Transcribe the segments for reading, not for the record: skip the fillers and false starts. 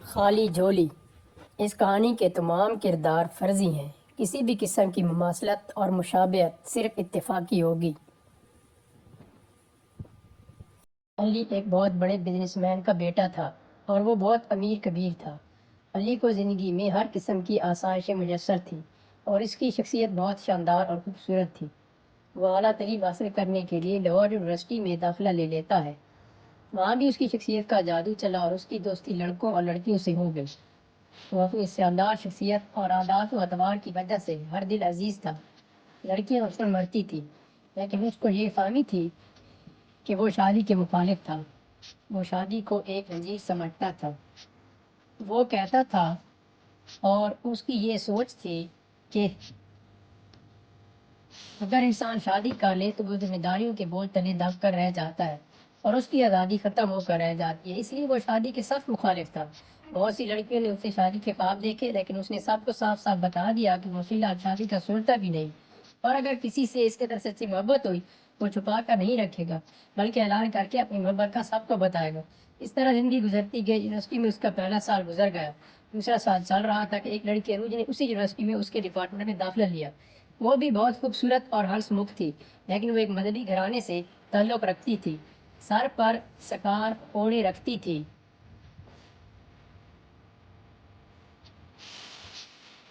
خالی جھولی۔ اس کہانی کے تمام کردار فرضی ہیں، کسی بھی قسم کی مماثلت اور مشابہت صرف اتفاقی ہوگی۔ علی ایک بہت بڑے بزنس مین کا بیٹا تھا اور وہ بہت امیر کبیر تھا۔ علی کو زندگی میں ہر قسم کی آسائشیں میسر تھیں اور اس کی شخصیت بہت شاندار اور خوبصورت تھی۔ وہ اعلیٰ تعلیم حاصل کرنے کے لیے لاہور یونیورسٹی میں داخلہ لے لیتا ہے۔ وہاں بھی اس کی شخصیت کا جادو چلا اور اس کی دوستی لڑکوں اور لڑکیوں سے ہو گئی۔ وہ اپنی شاندار شخصیت اور عادات و اعتبار کی وجہ سے ہر دل عزیز تھا۔ لڑکیاں اس پر مرتی تھی لیکن اس کو یہ فہمی تھی کہ وہ شادی کے مخالف تھا۔ وہ شادی کو ایک رنجیت سمجھتا تھا۔ وہ کہتا تھا اور اس کی یہ سوچ تھی کہ اگر انسان شادی کر لے تو وہ ذمہ داریوں کے بوجھ تلے دب کر رہ جاتا ہے اور اس کی آزادی ختم ہو کر رہ جاتی ہے۔ اس لیے وہ شادی کے سخت مخالف تھا۔ بہت سی لڑکیوں نے اسے شادی کے خواب دیکھے لیکن اس نے سب کو صاف صاف بتا دیا کہ وہ فی الحال شادی کا سوچتا بھی نہیں، اور اگر کسی سے اس کے طرف سچی محبت ہوئی وہ چھپا کر نہیں رکھے گا بلکہ اعلان کر کے اپنی محبت کا سب کو بتائے گا۔ اس طرح زندگی گزرتی گئی۔ یونیورسٹی میں اس کا پہلا سال گزر گیا۔ دوسرا سال چل رہا تھا کہ ایک لڑکی عروج نے اسی یونیورسٹی میں اس کے ڈپارٹمنٹ میں داخلہ لیا۔ وہ بھی بہت خوبصورت اور ہنس مکھ تھی لیکن وہ ایک مذہبی گھرانے سے تعلق رکھتی تھی۔ سر پر سکارف اوڑھے رکھتی تھی۔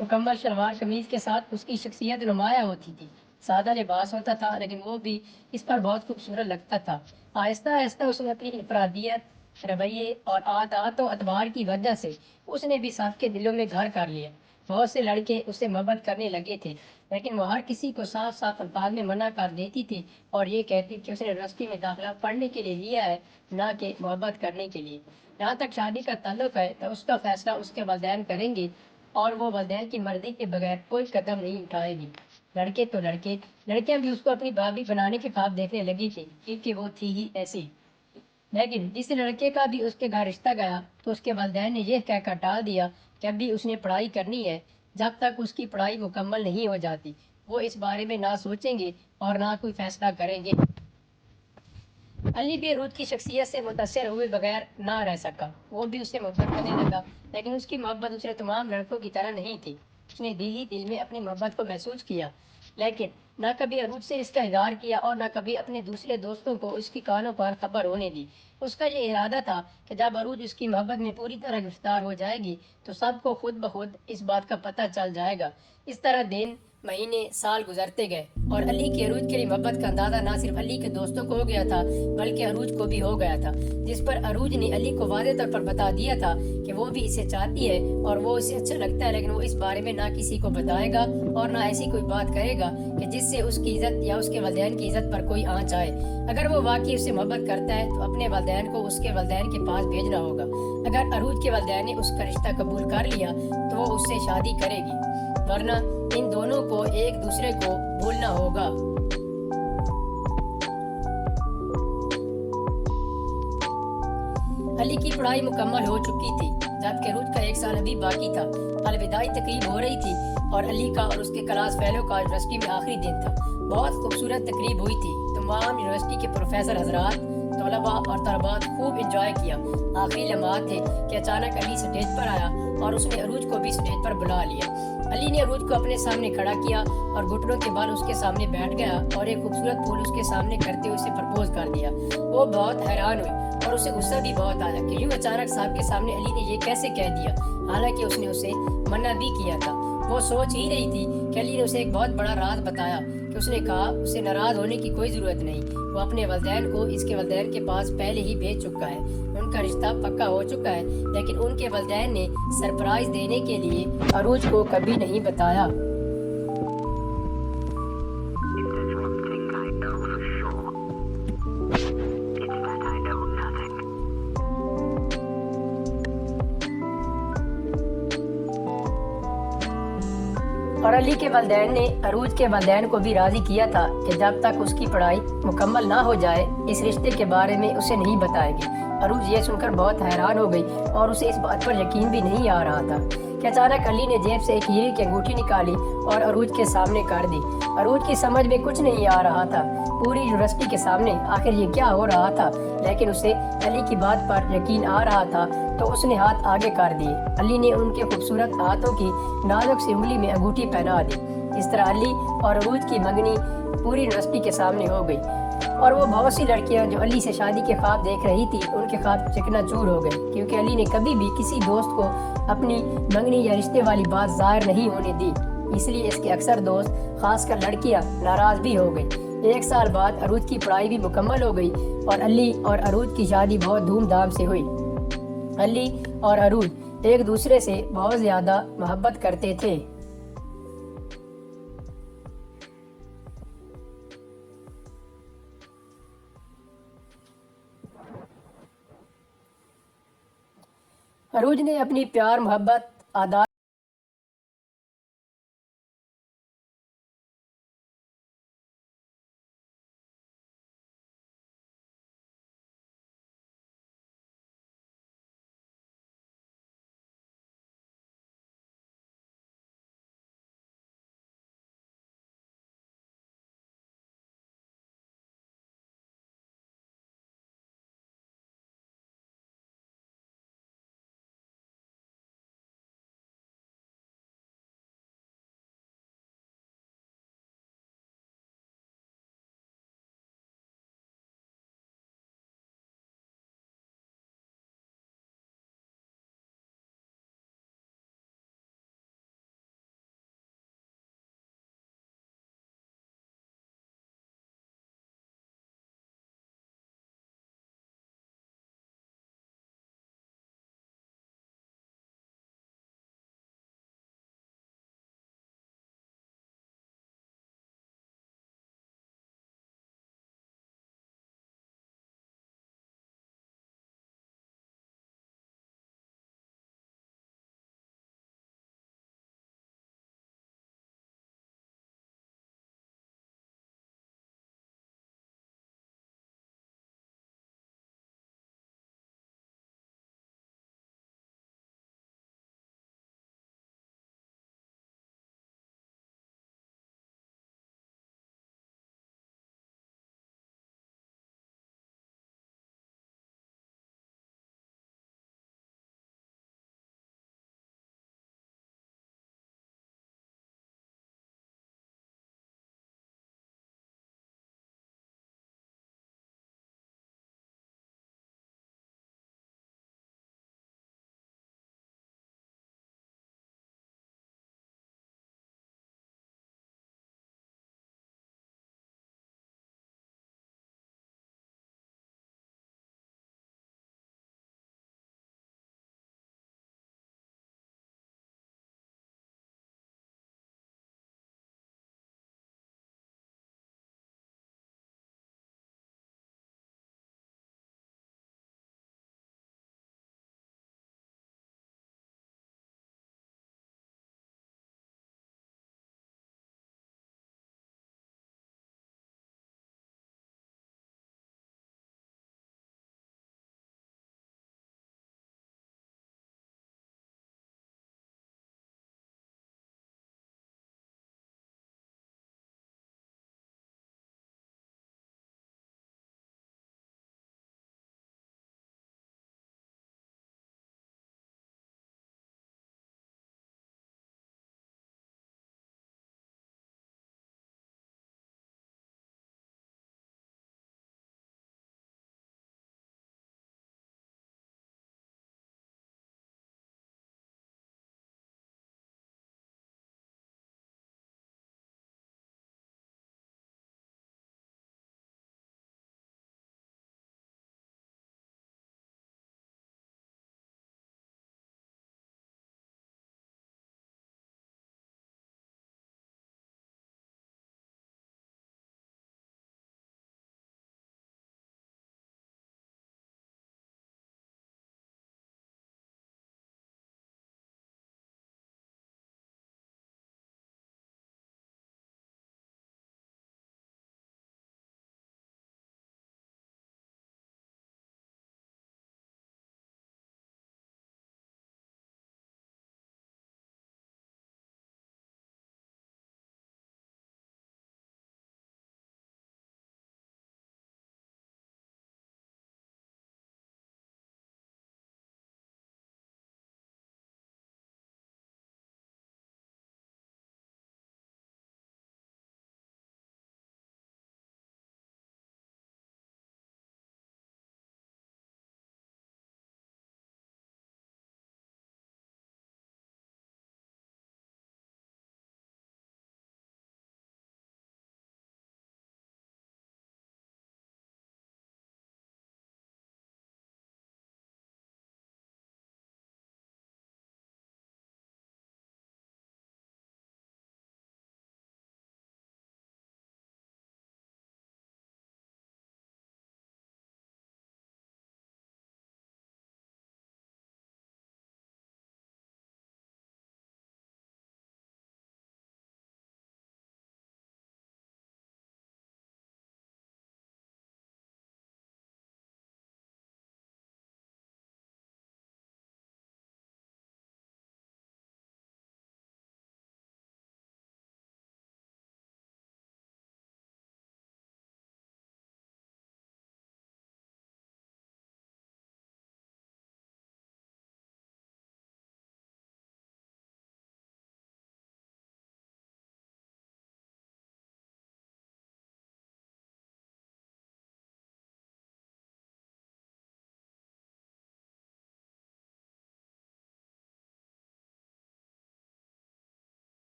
مکمل شلوار قمیض کے ساتھ اس کی شخصیت نمایاں ہوتی تھی۔ سادہ لباس ہوتا تھا لیکن وہ بھی اس پر بہت خوبصورت لگتا تھا۔ آہستہ آہستہ اس نے اپنی انفرادیت، رویے اور عادات و اعتبار کی وجہ سے اس نے بھی سب کے دلوں میں گھر کر لیا۔ بہت سے لڑکے اس سے محبت کرنے لگے تھے لیکن وہ ہر کسی کو صاف صاف الفاظ میں منع کر دیتی تھی اور یہ کہتی کہ اس نے یونیورسٹی میں داخلہ پڑھنے کے لیے لیا ہے، نہ کہ محبت کرنے کے لیے۔ جہاں تک شادی کا تعلق ہے تو اس کا فیصلہ اس کے والدین کریں گے اور وہ والدین کی مرضی کے بغیر کوئی قدم نہیں اٹھائے گی۔ لڑکے تو لڑکے، لڑکیاں بھی اس کو اپنی بھابھی بنانے کے خواب دیکھنے لگی تھی کیونکہ وہ تھی ہی ایسی۔ لیکن جس لڑکے کا بھی اس کے گھر رشتہ گیا تو اس کے والدین نے یہ کہہ کر ٹال دیا کہ اب بھی اس نے پڑھائی کرنی ہے۔ جب تک اس کی پڑھائی مکمل نہیں ہو جاتی وہ اس بارے میں نہ سوچیں گے اور نہ کوئی فیصلہ کریں گے۔ علی بھی عروج کی شخصیت سے متاثر ہوئے بغیر نہ رہ سکا۔ وہ بھی اس سے محبت کرنے لگا لیکن اس کی محبت دوسرے تمام لڑکوں کی طرح نہیں تھی۔ اس نے دل ہی دل میں اپنی محبت کو محسوس کیا لیکن نہ کبھی عروج سے اس کا اظہار کیا اور نہ کبھی اپنے دوسرے دوستوں کو اس کی کانوں پر خبر ہونے دی۔ اس کا یہ ارادہ تھا کہ جب عروج اس کی محبت میں پوری طرح گرفتار ہو جائے گی تو سب کو خود بخود اس بات کا پتہ چل جائے گا۔ اس طرح دن، مہینے، سال گزرتے گئے اور علی کی عروج کے لیے محبت کا اندازہ نہ صرف علی کے دوستوں کو ہو گیا تھا بلکہ عروج کو بھی ہو گیا تھا، جس پر عروج نے علی کو واضح طور پر بتا دیا تھا کہ وہ بھی اسے چاہتی ہے اور وہ اسے اچھا لگتا ہے، لیکن وہ اس بارے میں نہ کسی کو بتائے گا اور نہ ایسی کوئی بات کرے گا کہ جس سے اس کی عزت یا اس کے والدین کی عزت پر کوئی آنچ آئے۔ اگر وہ واقعی اس سے محبت کرتا ہے تو اپنے والدین کو اس کے والدین کے پاس بھیجنا ہوگا۔ اگر عروج کے والدین نے اس کا رشتہ قبول کر لیا تو وہ اس سے شادی کرے گی، ورنہ ان دونوں کو ایک دوسرے کو بھولنا ہوگا۔ علی کی پڑھائی مکمل ہو چکی تھی جبکہ عروج کا ایک سال ابھی باقی تھا۔ الوداعی تقریب ہو رہی تھی اور علی کا اور اس کے کلاس فیلو کا یونیورسٹی میں آخری دن تھا۔ بہت خوبصورت تقریب ہوئی تھی۔ تمام یونیورسٹی کے پروفیسر حضرات، طلباء اور طالبات خوب انجوائے کیا۔ آخری لمحات تھے کہ اچانک علی سٹیج پر آیا اور اس نے عروج کو بھی سٹیج پر بلا لیا۔ علی نے عروج کو اپنے سامنے کھڑا کیا اور گھٹنوں کے بال اس کے سامنے بیٹھ گیا اور ایک خوبصورت پھول اس کے سامنے کرتے ہوئے اسے پرپوز کر دیا۔ وہ بہت حیران ہوئی اور اسے غصہ بھی بہت آیا کہ یوں اچانک صاحب کے سامنے علی نے یہ کیسے کہہ دیا، حالانکہ اس نے اسے منع بھی کیا تھا۔ وہ سوچ ہی رہی تھی کہ علی نے اسے ایک بہت بڑا راز بتایا کہ اس نے کہا اسے ناراض ہونے کی کوئی ضرورت نہیں، وہ اپنے والدین کو اس کے والدین کے پاس پہلے ہی بھیج چکا ہے، ان کا رشتہ پکا ہو چکا ہے، لیکن ان کے والدین نے سرپرائز دینے کے لیے عروج کو کبھی نہیں بتایا۔ اور علی کے والدین نے عروج کے والدین کو بھی راضی کیا تھا کہ جب تک اس کی پڑھائی مکمل نہ ہو جائے اس رشتے کے بارے میں اسے نہیں بتائے گی۔ अरूज ये सुनकर बहुत हैरान हो गई और उसे इस बात पर यकीन भी नहीं आ रहा था कि अचानक अली ने जेब से एक हीरे की अंगूठी निकाली और अरूज के सामने कर दी। अरूज की समझ में कुछ नहीं आ रहा था, पूरी यूनिवर्सिटी के सामने आखिर ये क्या हो रहा था, लेकिन उसे अली की बात पर यकीन आ रहा था तो उसने हाथ आगे कर दिए। अली ने उनके खूबसूरत हाथों की नाजुक सी उंगली में अंगूठी पहना दी। इस तरह अली और अरूज की मंगनी पूरी यूनिवर्सिटी के सामने हो गई और वो बहुत सी लड़कियां जो अली से शादी के ख्वाब देख रही थी उनके ख्वाब चकनाचूर हो गए, क्योंकि अली ने कभी भी किसी दोस्त को अपनी मंगनी या रिश्ते वाली बात जाहिर नहीं होने दी। इसलिए इसके अक्सर दोस्त, खासकर लड़कियां, नाराज भी हो गई। 1 साल बाद अरूज की पढ़ाई भी मुकम्मल हो गई और अली और अरूज की शादी बहुत धूमधाम से हुई। अली और अरूज एक दूसरे से बहुत ज्यादा मोहब्बत करते थे। अरूज ने अपनी प्यार मोहब्बत आदात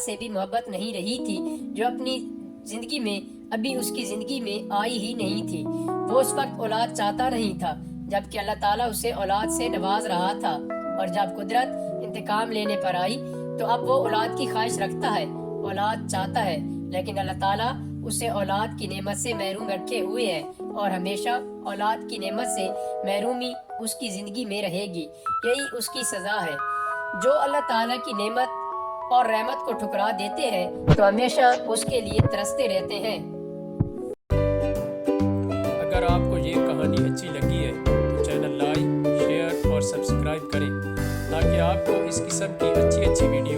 سے بھی محبت نہیں رہی تھی جو اپنی زندگی میں ابھی اس کی زندگی میں آئی ہی نہیں تھی۔ وہ اس وقت اولاد چاہتا نہیں تھا جبکہ اللہ تعالیٰ اسے اولاد سے نواز رہا تھا، اور جب قدرت انتقام لینے پر آئی تو اب وہ اولاد کی خواہش رکھتا ہے، اولاد چاہتا ہے، لیکن اللہ تعالیٰ اسے اولاد کی نعمت سے محروم رکھے ہوئے ہے، اور ہمیشہ اولاد کی نعمت سے محرومی اس کی زندگی میں رہے گی۔ یہی اس کی سزا ہے۔ جو اللہ تعالیٰ کی نعمت اور رحمت کو ٹھکرا دیتے ہیں تو ہمیشہ اس کے لیے ترستے رہتے ہیں۔ اگر آپ کو یہ کہانی اچھی لگی ہے تو چینل لائک، شیئر اور سبسکرائب کریں تاکہ آپ کو اس قسم کی اچھی ویڈیو